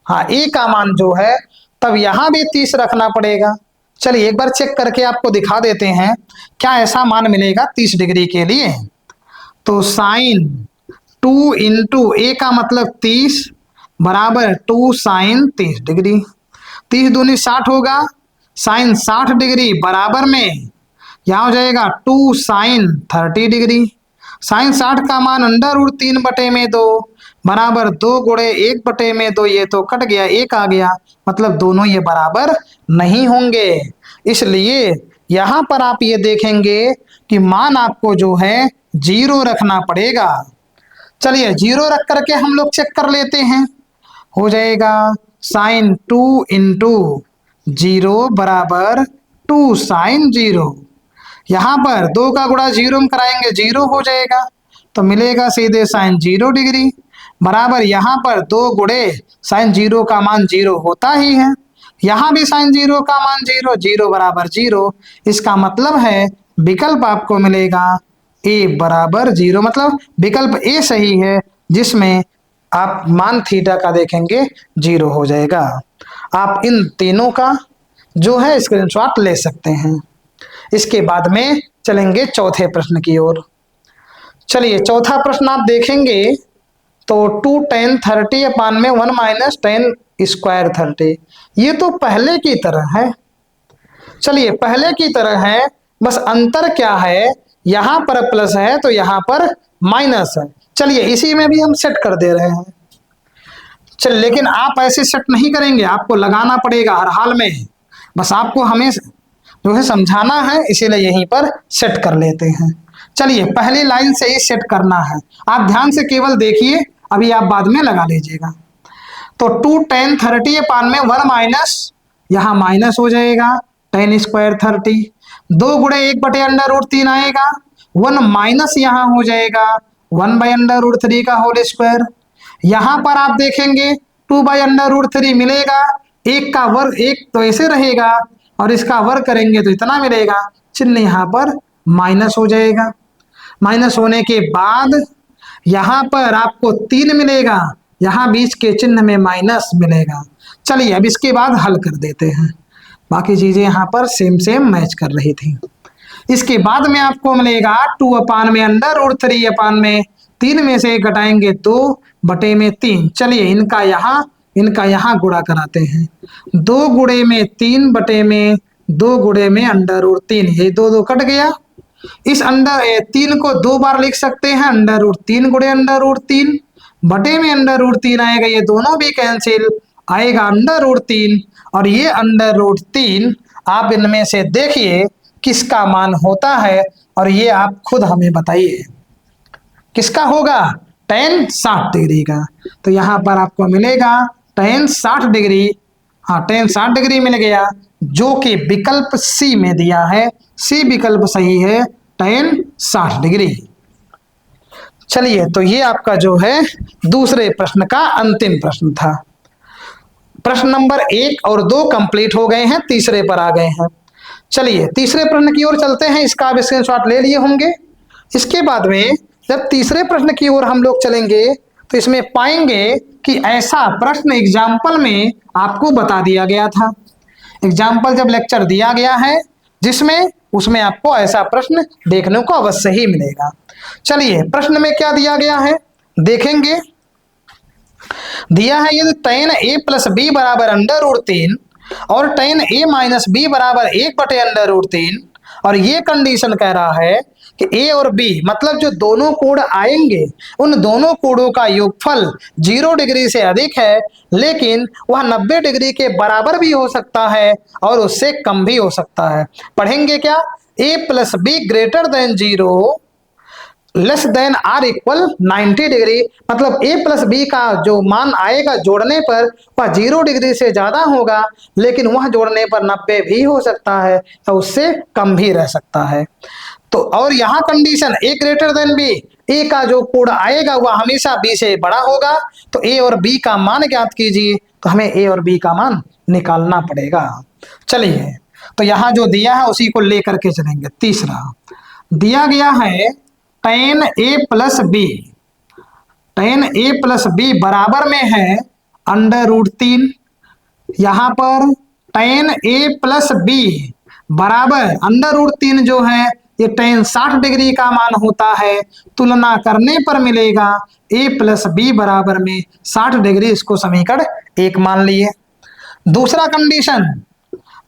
हाँ a का मान जो है तब यहां भी 30 रखना पड़ेगा। चलिए एक बार चेक करके आपको दिखा देते हैं क्या ऐसा मान मिलेगा 30 डिग्री के लिए। तो साइन 2 इंटू ए का मतलब 30 बराबर 2 साइन 30 डिग्री, 30 दूनी 60 होगा, साइन 60 डिग्री बराबर में यहाँ हो जाएगा 2 साइन 30 डिग्री। साइन 60 का मान अंडर रूट 3 बटे में 2 बराबर 2 गुणे 1 बटे में 2, ये तो कट गया, 1 आ गया, मतलब दोनों ये बराबर नहीं होंगे। इसलिए यहाँ पर आप ये देखेंगे कि मान आपको जो है 0 रखना पड़ेगा। चलिए 0 रख करके हम लोग चेक कर लेते हैं। हो जाएगा साइन 2 इंटू 0 बराबर 2 साइन 0। यहाँ पर 2 का गुणा 0 में कराएंगे 0 हो जाएगा, तो मिलेगा सीधे साइन 0 डिग्री बराबर यहाँ पर 2 गुणे साइन 0 का मान 0 होता ही है, यहाँ भी साइन 0 का मान 0, 0 बराबर 0। इसका मतलब है विकल्प आपको मिलेगा ए बराबर 0, मतलब विकल्प ए सही है जिसमें आप मान थीटा का देखेंगे 0 हो जाएगा। आप इन तीनों का जो है स्क्रीनशॉट ले सकते हैं। इसके बाद में चलेंगे चौथे प्रश्न की ओर। चलिए चौथा प्रश्न आप देखेंगे तो 2 tan 30 अपान में 1 माइनस टेन स्क्वायर 30, ये तो पहले की तरह है। चलिए पहले की तरह है, बस अंतर क्या है, यहाँ पर प्लस है तो यहाँ पर माइनस है। चलिए इसी में भी हम सेट कर दे रहे हैं। चलिए लेकिन आप ऐसे सेट नहीं करेंगे, आपको लगाना पड़ेगा हर हाल में, बस आपको हमें जो है समझाना है, इसीलिए यहीं पर सेट कर लेते हैं। चलिए पहली लाइन से ही सेट करना है, आप ध्यान से केवल देखिए, अभी आप बाद में लगा लीजिएगा। तो 2 tan 30 अपान में 1 माइनस, यहाँ माइनस हो जाएगा टेन स्क्वायर 30, 2 गुणे 1 बटे अंडर रूट 3 आएगा, 1 माइनस यहाँ हो जाएगा 1 बाई अंडर रूट 3 का होल स्क्वायर। यहाँ पर आप देखेंगे 2 बाई अंडर रूट 3 मिलेगा, 1 का वर्ग 1 तो ऐसे रहेगा और इसका वर्ग करेंगे तो इतना मिलेगा, चिन्ह यहाँ पर माइनस हो जाएगा। माइनस होने के बाद यहाँ पर आपको 3 मिलेगा, यहाँ बीच के चिन्ह में माइनस मिलेगा। चलिए अब इसके बाद हल कर देते हैं, बाकी चीजें यहाँ पर सेम सेम मैच कर रही थी। इसके बाद में आपको मिलेगा 2 अपान में अंडर रूट 3 अपान में 3 में से घटाएंगे 2 बटे में 3। चलिए इनका यहाँ गुणा कराते हैं, 2 गुणे में 3 बटे में 2 गुणे में अंडर रूट 3, ये 2 कट गया। इस 3 को 2 बार लिख सकते हैं, अंडर रूट 3 गुणे अंडर रूट 3 बटे में अंडर रूट 3 आएगा, ये दोनों भी कैंसिल, आएगा अंडर रूट 3 और ये अंडर रूट 3 आप इनमें से देखिए किसका मान होता है और ये आप खुद हमें बताइए किसका होगा, tan 60 डिग्री का। तो यहाँ पर आपको मिलेगा tan 60 डिग्री हाँ tan 60 डिग्री मिल गया, जो कि विकल्प सी में दिया है। सी विकल्प सही है, tan 60 डिग्री। चलिए, तो ये आपका जो है दूसरे प्रश्न का अंतिम प्रश्न था। प्रश्न नंबर 1 और 2 कंप्लीट हो गए हैं, तीसरे पर आ गए हैं। चलिए तीसरे प्रश्न की ओर चलते हैं। इसका आप स्क्रीनशॉट ले लिए होंगे। इसके बाद में जब तीसरे प्रश्न की ओर हम लोग चलेंगे तो इसमें पाएंगे कि ऐसा प्रश्न एग्जाम्पल में आपको बता दिया गया था। एग्जाम्पल जब लेक्चर दिया गया है जिसमें उसमें आपको ऐसा प्रश्न देखने को अवश्य ही मिलेगा। चलिए प्रश्न में क्या दिया गया है देखेंगे। दिया है यदि tan a प्लस बी बराबर √3 और tan a माइनस बी बराबर 1/√3 और ये कंडीशन कह रहा है कि a और b मतलब जो दोनों कोण आएंगे उन दोनों कोणों का योगफल 0 डिग्री से अधिक है, लेकिन वह 90 डिग्री के बराबर भी हो सकता है और उससे कम भी हो सकता है। पढ़ेंगे क्या, a plus b greater than 0 less than or equal 90 degree, मतलब a प्लस बी का जो मान आएगा जोड़ने पर वह 0 डिग्री से ज्यादा होगा, लेकिन वह जोड़ने पर 90 भी हो सकता है और उससे कम भी रह सकता है। तो और यहाँ condition a greater than b, a का जो कोण आएगा वह हमेशा b से बड़ा होगा। तो a और b का मान ज्ञात कीजिए, तो हमें a और b का मान निकालना पड़ेगा। चलिए तो यहाँ जो दिया है उसी को लेकर के चलेंगे। तीसरा दिया गया है tan a plus b, tan a plus b बराबर में है √3। यहाँ पर tan a प्लस बी बराबर √3 जो है ये tan 60 डिग्री का मान होता है। तुलना करने पर मिलेगा a प्लस बी बराबर में 60 डिग्री, इसको समीकरण 1 मान लिए। दूसरा कंडीशन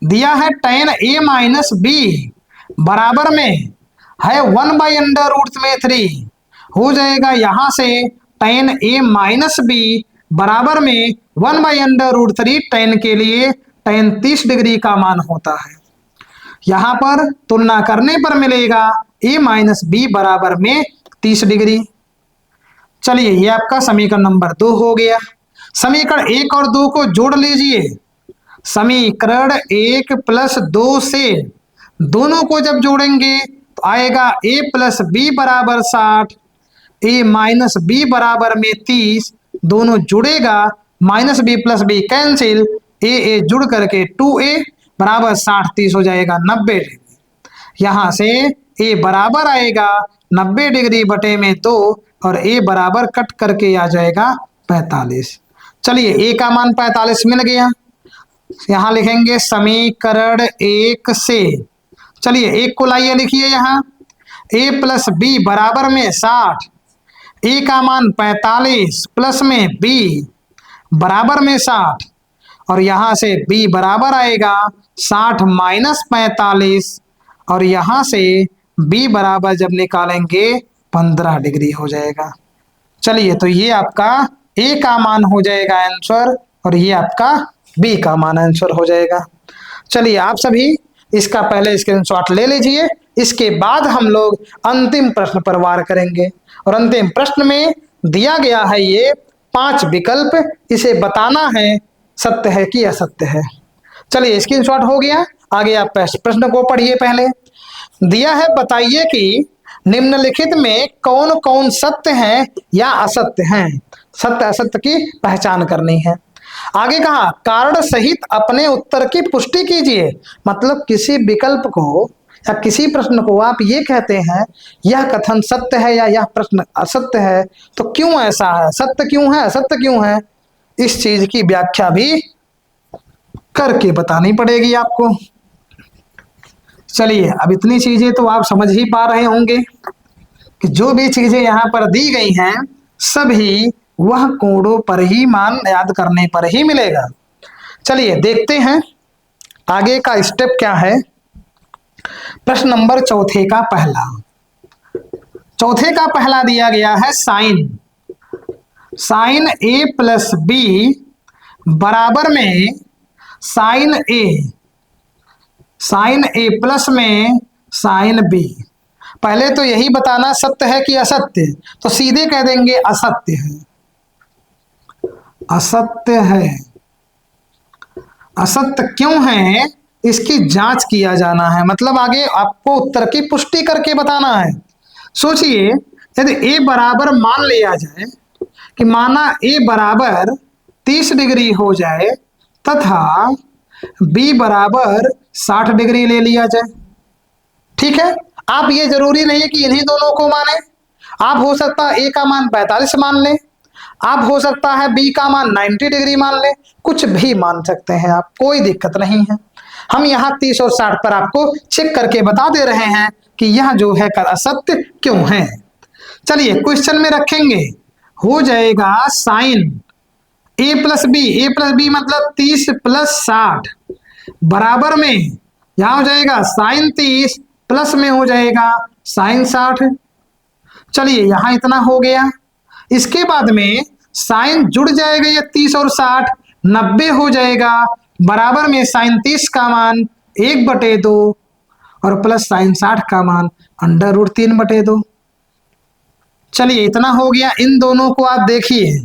दिया है tan a माइनस बी बराबर में है 1/√3 हो जाएगा। यहां से tan a माइनस बी बराबर में 1/√3 tan के लिए tan 30 डिग्री का मान होता है। यहां पर तुलना करने पर मिलेगा a माइनस बी बराबर में 30 डिग्री। चलिए ये आपका समीकरण नंबर 2 हो गया। समीकरण 1 और 2 को जोड़ लीजिए। समीकरण 1 प्लस 2 से दोनों को जब जोड़ेंगे तो आएगा a प्लस बी बराबर 60, a माइनस बी बराबर में 30, दोनों जुड़ेगा, minus b plus b cancel, a जुड़ करके 2a बराबर 60 30 हो जाएगा 90 डिग्री। यहाँ से a बराबर आएगा 90 डिग्री बटे में 2 और a बराबर कट करके आ जाएगा 45। चलिए a का मान 45 मिल गया। यहाँ लिखेंगे समीकरण 1 से, चलिए 1 को लाइए लिखिए यहाँ, a प्लस बी बराबर में 60, a का मान 45 प्लस में b बराबर में 60 और यहाँ से b बराबर आएगा 60 माइनस 45 और यहाँ से b बराबर जब निकालेंगे 15 डिग्री हो जाएगा। चलिए तो ये आपका a का मान हो जाएगा आंसर और ये आपका b का मान आंसर हो जाएगा। चलिए आप सभी इसका पहले स्क्रीनशॉट ले लीजिए। इसके बाद हम लोग अंतिम प्रश्न पर वार करेंगे और अंतिम प्रश्न में दिया गया है ये 5 विकल्प, इसे बताना है सत्य है कि असत्य है। चलिए स्क्रीनशॉट हो गया, आगे आप प्रश्न को पढ़िए। पहले दिया है बताइए कि निम्नलिखित में कौन कौन सत्य है या असत्य हैं। सत्य असत्य की पहचान करनी है। आगे कहा कारण सहित अपने उत्तर की पुष्टि कीजिए, मतलब किसी विकल्प को या किसी प्रश्न को आप ये कहते हैं यह कथन सत्य है या यह प्रश्न असत्य है, तो क्यों ऐसा है, सत्य क्यों है असत्य क्यों है, इस चीज की व्याख्या भी करके बतानी पड़ेगी आपको। चलिए अब इतनी चीजें तो आप समझ ही पा रहे होंगे कि जो भी चीजें यहाँ पर दी गई हैं सभी वह कोणों पर ही मान याद करने पर ही मिलेगा। चलिए देखते हैं आगे का स्टेप क्या है। प्रश्न नंबर चौथे का पहला दिया गया है साइन a प्लस बी बराबर में साइन ए प्लस में साइन बी। पहले तो यही बताना सत्य है कि असत्य, तो सीधे कह देंगे असत्य है, असत्य है। असत्य क्यों है इसकी जांच किया जाना है, मतलब आगे आपको उत्तर की पुष्टि करके बताना है। सोचिए, यदि ए बराबर मान लिया जाए कि माना ए बराबर 30 डिग्री हो जाए तथा बी बराबर 60 डिग्री ले लिया जाए, ठीक है। आप ये जरूरी नहीं है कि इन्हीं दोनों को माने, आप हो सकता है ए का मान 45 मान ले, आप हो सकता है बी का मान 90 डिग्री मान ले, कुछ भी मान सकते हैं आप, कोई दिक्कत नहीं है। हम यहाँ 30 और 60 पर आपको चेक करके बता दे रहे हैं कि यह जो है असत्य क्यों है। चलिए क्वेश्चन में रखेंगे, हो जाएगा साइन ए प्लस बी मतलब 30 प्लस 60 बराबर में यहां हो जाएगा साइन 30 प्लस में हो जाएगा साइन 60। चलिए यहां इतना हो गया, इसके बाद में साइन जुड़ जाएगा, ये 30 और 60 90 हो जाएगा, बराबर में साइन 30 का मान 1/2 और प्लस साइन 60 का मान √3/2। चलिए इतना हो गया। इन दोनों को आप देखिए,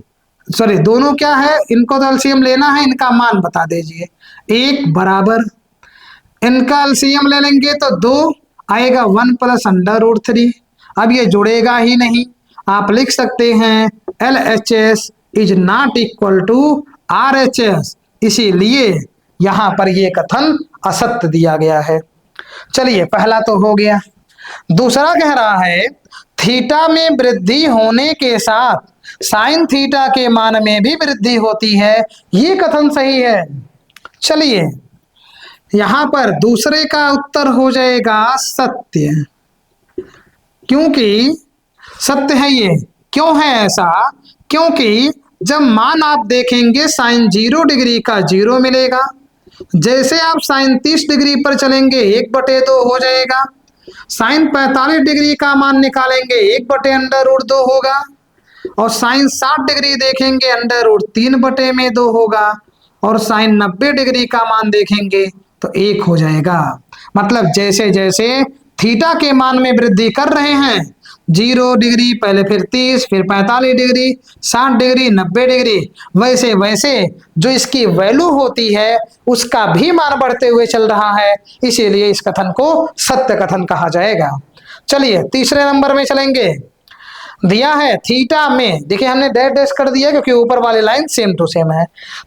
सॉरी दोनों क्या है, इनको तो एलसीएम लेना है, इनका मान बता दीजिए। 1 बराबर इनका एलसीएम ले लेंगे तो 2 आएगा 1 प्लस √3। अब ये जुड़ेगा ही नहीं, आप लिख सकते हैं LHS is not equal to RHS, इसीलिए यहां पर ये कथन असत्य दिया गया है। चलिए पहला तो हो गया। दूसरा कह रहा है थीटा में वृद्धि होने के साथ साइन थीटा के मान में भी वृद्धि होती है, ये कथन सही है। चलिए यहां पर दूसरे का उत्तर हो जाएगा सत्य, क्योंकि सत्य है ये। क्यों है ऐसा? क्योंकि जब मान आप देखेंगे साइन 0 डिग्री का 0 मिलेगा, जैसे आप साइन 30 डिग्री पर चलेंगे 1/2 हो जाएगा, साइन 45 डिग्री का मान निकालेंगे 1/√2 होगा, और साइन 60 डिग्री देखेंगे √3/2 होगा, और साइन 90 डिग्री का मान देखेंगे तो 1 हो जाएगा। मतलब जैसे जैसे थीटा के मान में वृद्धि कर रहे हैं, 0 डिग्री पहले, फिर 30, फिर 45 डिग्री, 60 डिग्री, 90 डिग्री, वैसे वैसे जो इसकी वैल्यू होती है उसका भी मान बढ़ते हुए चल रहा है, इसीलिए इस कथन को सत्य कथन कहा जाएगा। चलिए तीसरे नंबर में चलेंगे। दिया है थीटा में, देखिए हमने डैश डैश कर दिया क्योंकि ऊपर वाली लाइन सेम टू सेम है।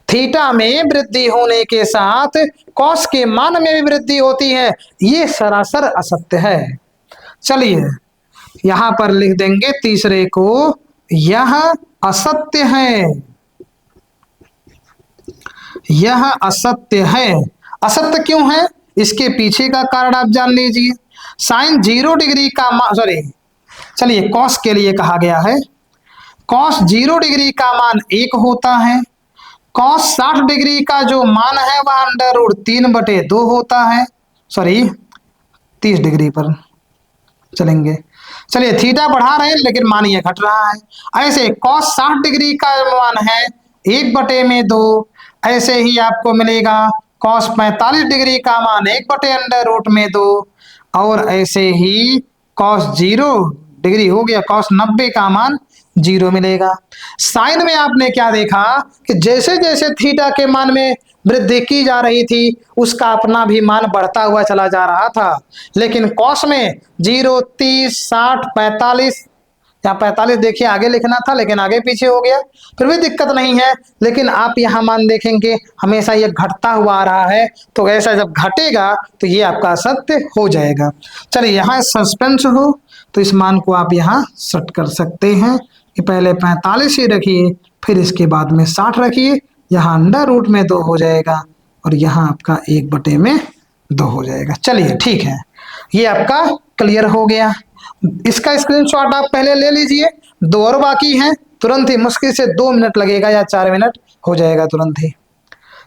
थीटा में वृद्धि होने के साथ कॉस के मान में भी वृद्धि होती है, ये सरासर असत्य है। चलिए यहां पर लिख देंगे तीसरे को, यह असत्य है, यह असत्य है। असत्य क्यों है इसके पीछे का कारण आप जान लीजिए। साइन 0 डिग्री का मान, सॉरी चलिए कॉस के लिए कहा गया है, कॉस 0 डिग्री का मान 1 होता है, कॉस 60 डिग्री का जो मान है वह √3/2 होता है, सॉरी 30 डिग्री पर चलेंगे। चलिए थीटा बढ़ा रहे हैं लेकिन मान ये घट रहा है। ऐसे कॉस 60 डिग्री का मान है 1/2, ऐसे ही आपको मिलेगा कॉस 45 डिग्री का मान 1/√2, और ऐसे ही कॉस 0 डिग्री हो गया, कॉस 90 का मान 0 मिलेगा। साइन में आपने क्या देखा कि जैसे जैसे थीटा के मान में वृद्धि की जा रही थी उसका अपना भी मान बढ़ता हुआ चला जा रहा था, लेकिन कॉस में 0, 30, 60, 45, यहाँ 45 देखिए आगे लिखना था लेकिन आगे पीछे हो गया, फिर भी दिक्कत नहीं है, लेकिन आप यहाँ मान देखेंगे हमेशा ये घटता हुआ आ रहा है, तो ऐसा जब घटेगा तो ये आपका सत्य हो जाएगा। चलिए यहाँ सस्पेंस हो तो इस मान को आप यहाँ सेट कर सकते हैं कि पहले 45 ही रखिए, फिर इसके बाद में 60 रखिए, यहाँ √2 हो जाएगा और यहाँ आपका 1/2 हो जाएगा। चलिए ठीक है, ये आपका क्लियर हो गया। इसका स्क्रीनशॉट आप पहले ले लीजिए, 2 और बाकी हैं, तुरंत ही, मुश्किल से 2 मिनट लगेगा या 4 मिनट हो जाएगा तुरंत ही।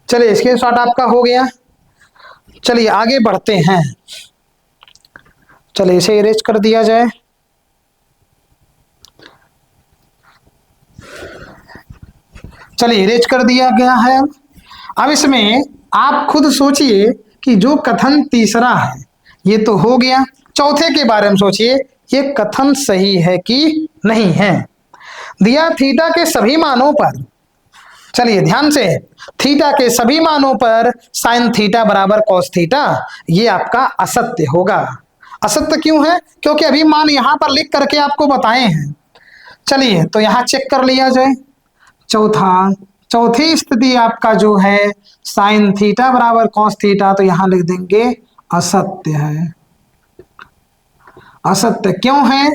चलिए स्क्रीनशॉट आपका हो गया। चलिए आगे बढ़ते हैं। चलिए इसे इरेज कर दिया जाए। चलिए इरेज कर दिया गया है। अब इसमें आप खुद सोचिए कि जो कथन तीसरा है ये तो हो गया, चौथे के बारे में सोचिए, ये कथन सही है कि नहीं है। दिया थीटा के सभी मानों पर, चलिए ध्यान से, थीटा के सभी मानों पर साइन थीटा बराबर कॉस थीटा, ये आपका असत्य होगा। असत्य क्यों है? क्योंकि अभी मान यहां पर लिख करके आपको बताए हैं। चलिए तो यहां चेक कर लिया जाए। चौथी स्थिति आपका जो है साइन थीटा बराबर कॉस थीटा, तो यहां लिख देंगे असत्य है। असत्य क्यों है?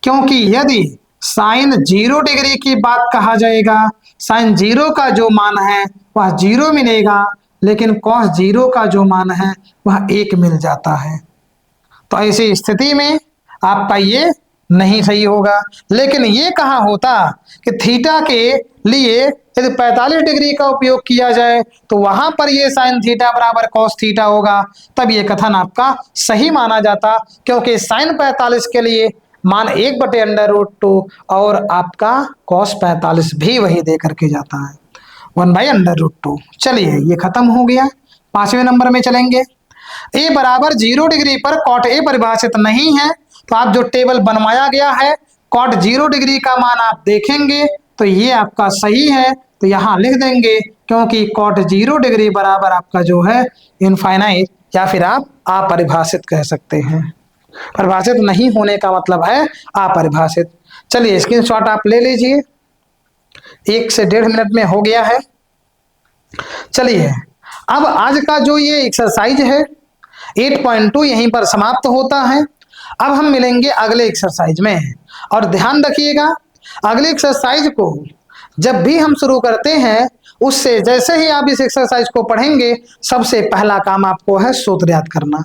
क्योंकि यदि साइन 0 डिग्री की बात कहा जाएगा, साइन 0 का जो मान है वह 0 मिलेगा, लेकिन कॉस 0 का जो मान है वह 1 मिल जाता है। तो ऐसी स्थिति में आपका ये नहीं सही होगा। लेकिन ये कहा होता कि थीटा के लिए यदि 45 डिग्री का उपयोग किया जाए तो वहां पर ये साइन थीटा बराबर कॉस थीटा होगा, तब ये कथन आपका सही माना जाता, क्योंकि साइन 45 के लिए मान 1/√2 और आपका कॉस 45 भी वही दे करके जाता है, 1/√2। चलिए ये खत्म हो गया। 5वें नंबर में चलेंगे। ए बराबर 0 डिग्री पर कॉट ए परिभाषित नहीं है, तो आप जो टेबल बनवाया गया है कॉट 0 डिग्री का मान आप देखेंगे तो ये आपका सही है, तो यहां लिख देंगे, क्योंकि कॉट 0 डिग्री बराबर आपका जो है इनफाइनाइट, या फिर आप अपरिभाषित कह सकते हैं। परिभाषित नहीं होने का मतलब है अपरिभाषित। चलिए स्क्रीनशॉट आप ले लीजिए, 1 से 1.5 मिनट में हो गया है। चलिए अब आज का जो ये एक्सरसाइज है 8.2 यहीं पर समाप्त होता है। अब हम मिलेंगे अगले एक्सरसाइज में, और ध्यान रखिएगा अगले एक्सरसाइज को जब भी हम शुरू करते हैं उससे जैसे ही आप इस एक्सरसाइज को पढ़ेंगे सबसे पहला काम आपको है सूत्र याद करना।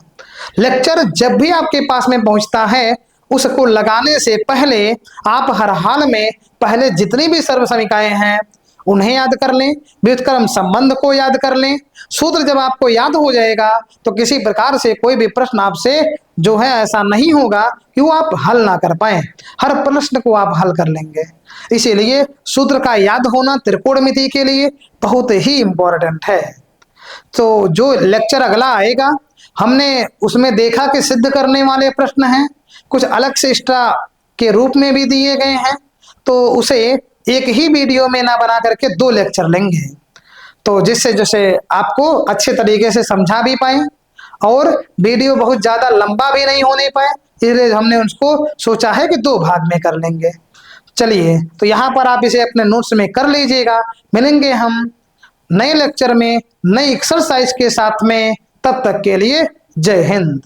लेक्चर जब भी आपके पास में पहुंचता है उसको लगाने से पहले आप हर हाल में पहले जितनी भी सर्वसमीकाएं हैं उन्हें याद कर लें, व्युत्क्रम संबंध को याद कर लें। सूत्र जब आपको याद हो जाएगा तो किसी प्रकार से कोई भी प्रश्न आपसे जो है ऐसा नहीं होगा कि वो आप हल ना कर पाए, हर प्रश्न को आप हल कर लेंगे। इसीलिए सूत्र का याद होना त्रिकोणमिति के लिए बहुत ही इंपॉर्टेंट है। तो जो लेक्चर अगला आएगा हमने उसमें देखा कि सिद्ध करने वाले प्रश्न हैं, कुछ अलग से एक्स्ट्रा के रूप में भी दिए गए हैं, तो उसे एक ही वीडियो में ना बना करके 2 लेक्चर लेंगे, तो जिससे जैसे आपको अच्छे तरीके से समझा भी पाए और वीडियो बहुत ज्यादा लंबा भी नहीं होने पाए, इसलिए हमने उसको सोचा है कि 2 भाग में कर लेंगे। चलिए तो यहाँ पर आप इसे अपने नोट्स में कर लीजिएगा। मिलेंगे हम नए लेक्चर में नई एक्सरसाइज के साथ में, तब तक के लिए जय हिंद।